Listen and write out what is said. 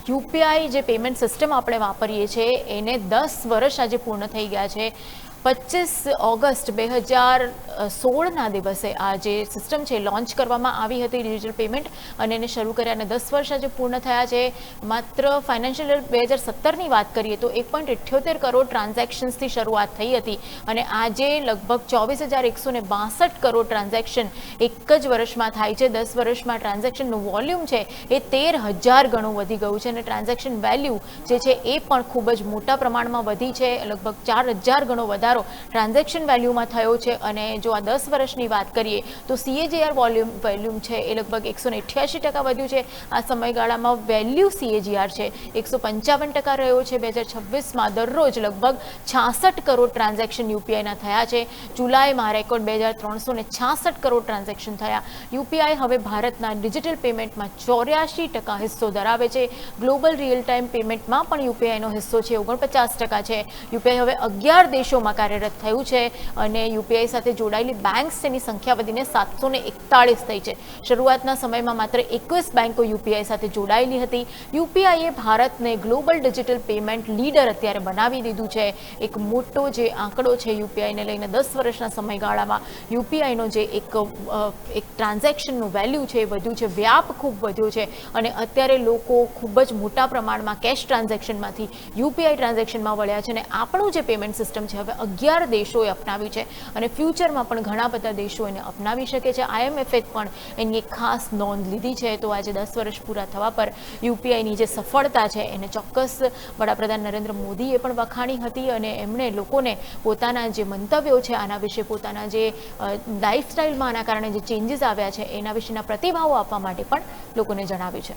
UPI જે payment system આપણે વાપરીએ છીએ એને 10 વર્ષ આજે પૂર્ણ થઈ ગયા છે। 25 ઓગસ્ટ 2016ના દિવસે આ જે સિસ્ટમ છે લોન્ચ કરવામાં આવી હતી ડિજિટલ પેમેન્ટ અને એને શરૂ કર્યાને 10 વર્ષ આજે પૂર્ણ થયા છે। માત્ર ફાઇનાન્શિયલ યર 2017ની વાત કરીએ તો 1.78 કરોડ ટ્રાન્ઝેક્શન્સથી શરૂઆત થઈ હતી અને આજે લગભગ 24,162 કરોડ ટ્રાન્ઝેક્શન એક જ વર્ષમાં થાય છે। 10 વર્ષમાં ટ્રાન્ઝેક્શનનું વોલ્યુમ છે એ 13,000 ગણું વધી ગયું છે અને ટ્રાન્ઝેક્શન વેલ્યુ જે છે એ પણ ખૂબ જ મોટા પ્રમાણમાં વધી છે। લગભગ 4,000 ગણો વધારો ટ્રાન્ઝેક્શન વેલ્યુમાં થયો છે અને જો આ 10 વર્ષની વાત કરીએ તો CAGR વોલ્યુમ છે એ લગભગ 188% વધ્યું છે। આ સમયગાળામાં વેલ્યુ CAGR છે 155% રહ્યો છે। 2026માં દરરોજ લગભગ 66 કરોડ ટ્રાન્ઝેક્શન યુપીઆઈના થયા છે। જુલાઈમાં રેકોર્ડ 2,366 કરોડ ટ્રાન્ઝેક્શન થયા। યુપીઆઈ હવે ભારતના ડિજિટલ પેમેન્ટમાં 84% હિસ્સો ધરાવે છે। ગ્લોબલ રિયલ ટાઈમ પેમેન્ટમાં પણ યુપીઆઈનો હિસ્સો છે 49% છે। યુપીઆઈ હવે 11 દેશોમાં કાર્યરત થયું છે અને યુપીઆઈ સાથે જોડાયેલી બેંક્સ તેની સંખ્યા વધીને 741 થઈ છે। શરૂઆતના સમયમાં માત્ર 21 બેંકો યુપીઆઈ સાથે જોડાયેલી હતી। યુપીઆઈએ ભારતને ગ્લોબલ ડિજિટલ પેમેન્ટ લીડર અત્યારે બનાવી દીધું છે। એક મોટો જે આંકડો છે યુપીઆઈને લઈને 10 વર્ષના સમયગાળામાં યુપીઆઈનો જે એક ટ્રાન્ઝેક્શનનું વેલ્યુ છે એ વધ્યું છે, વ્યાપ ખૂબ વધ્યો છે અને અત્યારે લોકો ખૂબ જ મોટા પ્રમાણમાં કેશ ટ્રાન્ઝેક્શનમાંથી યુપીઆઈ ટ્રાન્ઝેક્શનમાં વળ્યા છે અને આપણું જે પેમેન્ટ સિસ્ટમ છે હવે 11 દેશોએ અપનાવ્યું છે અને ફ્યુચરમાં પણ ઘણા બધા દેશો એને અપનાવી શકે છે। IMFએ પણ એની એક ખાસ નોંધ લીધી છે। તો આજે 10 વર્ષ પૂરા થવા પર યુપીઆઈની જે સફળતા છે એને ચોક્કસ વડાપ્રધાન નરેન્દ્ર મોદીએ પણ વખાણી હતી અને એમણે લોકોને પોતાના જે મંતવ્યો છે આના વિશે, પોતાના જે લાઈફસ્ટાઈલમાં આના કારણે જે ચેન્જીસ આવ્યા છે એના વિશેના પ્રતિભાવો આપવા માટે પણ લોકોને જણાવ્યું છે।